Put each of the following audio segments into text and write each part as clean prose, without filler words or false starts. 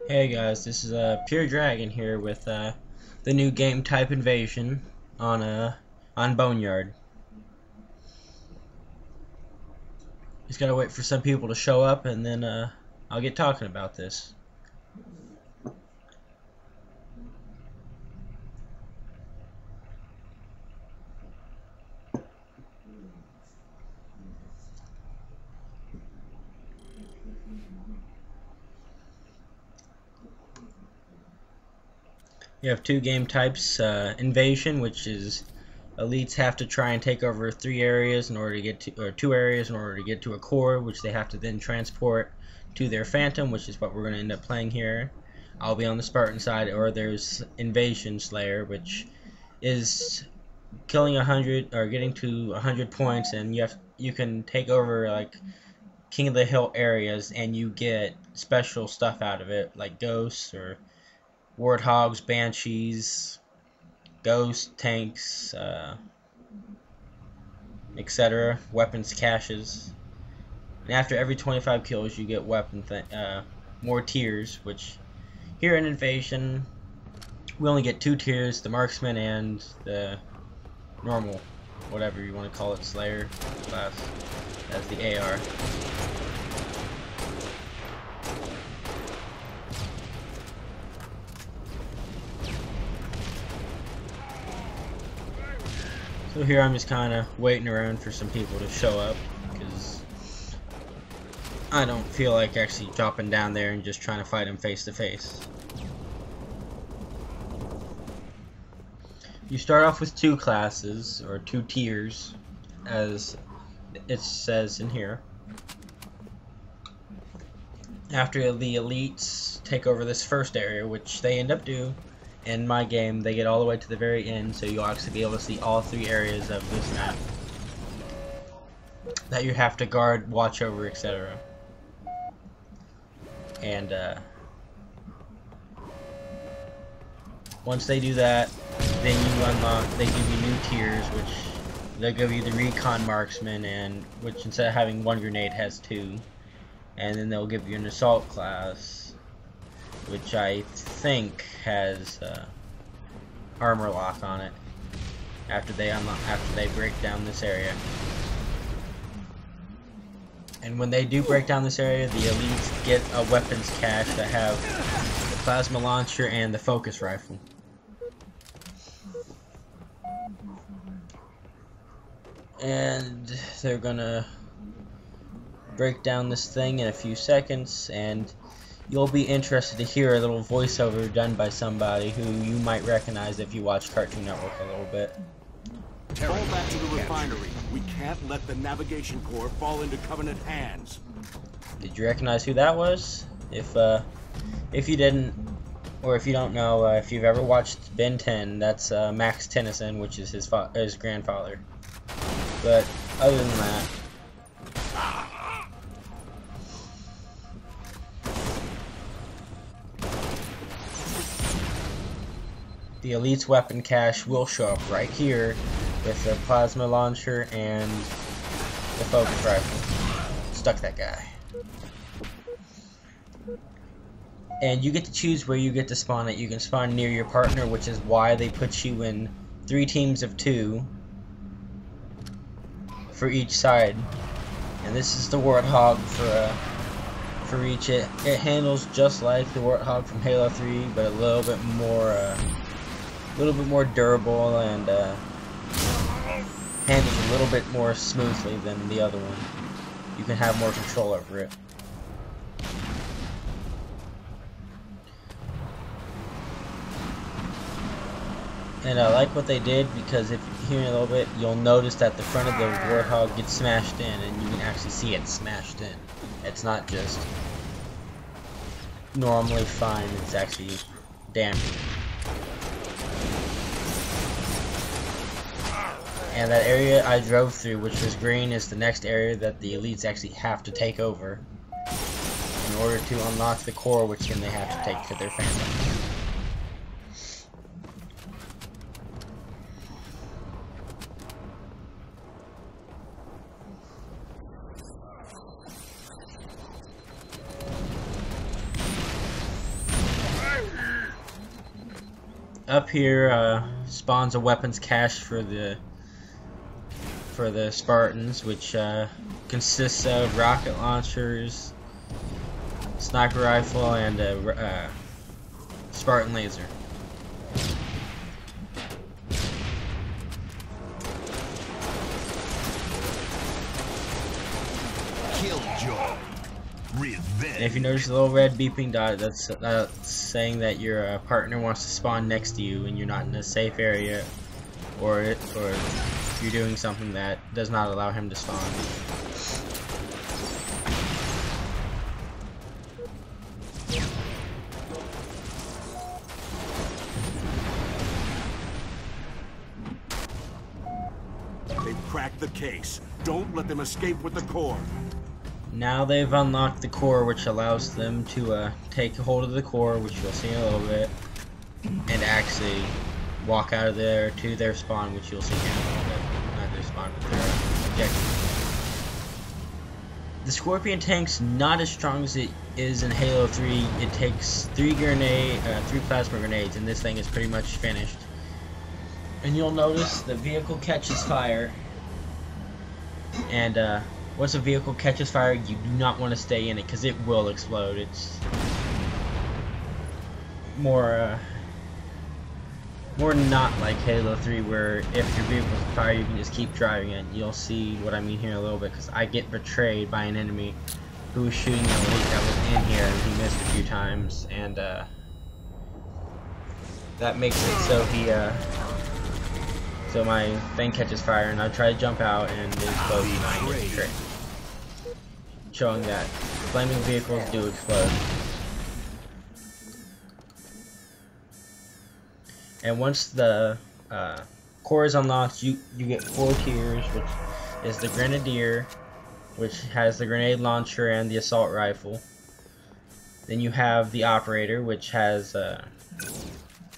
Hey guys, this is Pure Dragon here with the new game type Invasion on Boneyard. Just gotta wait for some people to show up, and then I'll get talking about this. You have two game types: Invasion, which is elites have to try and take over 3 areas in order to get to, or 2 areas in order to get to a core, which they have to then transport to their Phantom, which is what we're going to end up playing here. I'll be on the Spartan side, or there's Invasion Slayer, which is killing 100 or getting to 100 points, and you can take over like King of the Hill areas, and you get special stuff out of it, like ghosts or warthogs, banshees, ghosts, tanks, etc. Weapons caches. And after every 25 kills, you get more tiers. Which here in Invasion, we only get 2 tiers: the Marksman and the normal, whatever you want to call it, Slayer class. That's the AR. So here I'm just kind of waiting around for some people to show up, because I don't feel like actually dropping down there and just trying to fight them face to face. You start off with 2 classes, or 2 tiers, as it says in here. After the elites take over this first area, which they end up doing, in my game, they get all the way to the very end, so you'll actually be able to see all 3 areas of this map that you have to guard, watch over, etc. And once they do that, then you unlock, they give you new tiers, which they'll give you the Recon Marksman, and which instead of having 1 grenade has 2. And then they'll give you an Assault class, which I think has armor lock on it after they break down this area. And when they do break down this area, the elites get a weapons cache that have the plasma launcher and the focus rifle. And they're gonna break down this thing in a few seconds, and you'll be interested to hear a little voiceover done by somebody who you might recognize if you watch Cartoon Network a little bit. Fall back to the refinery. We can't let the navigation core fall into Covenant hands. Did you recognize who that was? If you didn't, or if you don't know, if you've ever watched Ben 10, that's Max Tennyson, which is his grandfather. But other than that, the elite's weapon cache will show up right here with the plasma launcher and the focus rifle. Stuck that guy. And you get to choose where you get to spawn it. You can spawn near your partner, which is why they put you in 3 teams of 2 for each side. And this is the Warthog for each. It handles just like the Warthog from Halo 3, but a little bit more durable, and handles a little bit more smoothly than the other one. You can have more control over it. And I like what they did, because if you hear in a little bit, you'll notice that the front of the Warthog gets smashed in, and you can actually see it smashed in. It's not just normally fine, it's actually damaged. And that area I drove through, which was green, is the next area that the elites actually have to take over in order to unlock the core, which then they have to take to their Phantom. up here spawns a weapons cache for the Spartans, which consists of rocket launchers, sniper rifle, and a Spartan laser. Killjoy. Revenge. And if you notice the little red beeping dot, that's saying that your partner wants to spawn next to you and you're not in a safe area, or you're doing something that does not allow him to spawn. They've cracked the case. Don't let them escape with the core. Now they've unlocked the core, which allows them to take hold of the core, which you'll see in a little bit, and actually walk out of there to their spawn, which you'll see in a little bit. Not their spawn, but their objective. The Scorpion tank's not as strong as it is in Halo 3. It takes 3 plasma grenades, and this thing is pretty much finished. And you'll notice the vehicle catches fire, and once a vehicle catches fire, you do not want to stay in it because it will explode. It's more not like Halo 3, where if your vehicle's on fire, you can just keep driving it. You'll see what I mean here in a little bit, because I get betrayed by an enemy who was shooting an elite that was in here, and he missed a few times, and that makes it so so my thing catches fire, and I try to jump out, and it explodes, and I get betrayed. Showing that flaming vehicles do explode. And once the core is unlocked, you get 4 tiers, which is the Grenadier, which has the grenade launcher and the assault rifle. Then you have the Operator, which has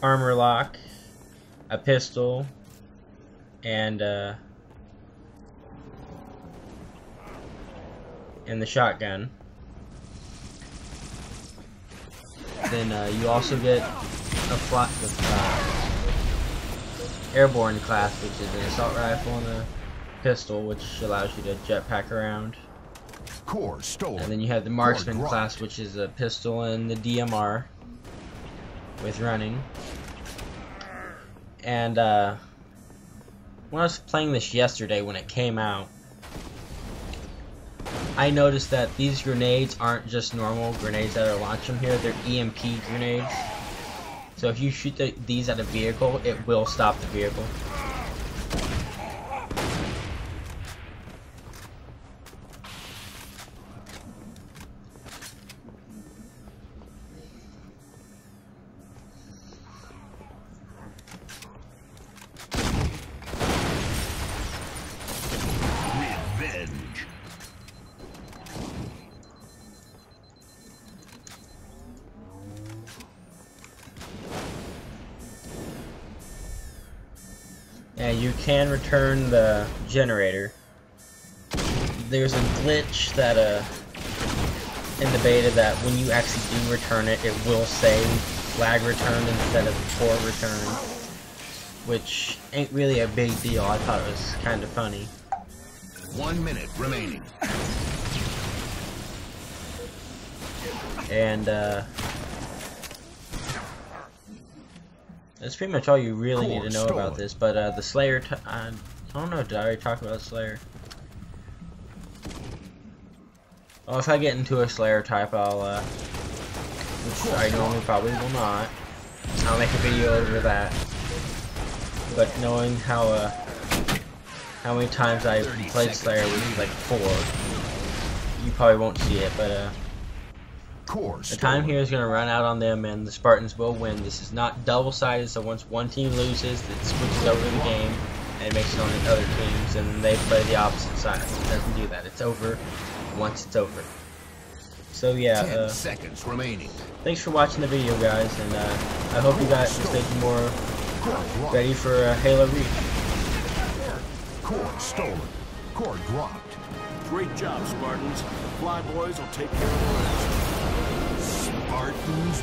armor lock, a pistol, and the shotgun. Then you also get a airborne class, which is an assault rifle and a pistol, which allows you to jetpack around. Core stolen. And then you have the marksman class, which is a pistol and the DMR with running. And when I was playing this yesterday when it came out, I noticed that these grenades aren't just normal grenades that are launched from here, they're EMP grenades. So if you shoot these at a vehicle, it will stop the vehicle. Revenge. Yeah, you can return the generator. There's a glitch that in the beta that when you actually do return it, it will say flag return instead of core return, which ain't really a big deal. I thought it was kind of funny. 1 minute remaining. And that's pretty much all you really need to know about this. But the Slayer, I don't know, did I already talk about Slayer? Well, if I get into a Slayer type, I'll, which I normally probably will not, I'll make a video over that. But knowing how many times I played Slayer, which is like 4, you probably won't see it, but the time here is going to run out on them, and the Spartans will win. This is not double-sided, so once one team loses, it switches over the game, and it makes it on the other teams, and they play the opposite side. It doesn't do that. It's over once it's over. So yeah, 10 seconds remaining. Thanks for watching the video, guys, and I hope you guys will stay more ready for Halo Reach. Core stolen. Core dropped. Great job, Spartans. The Flyboys will take care of the rest. Spartans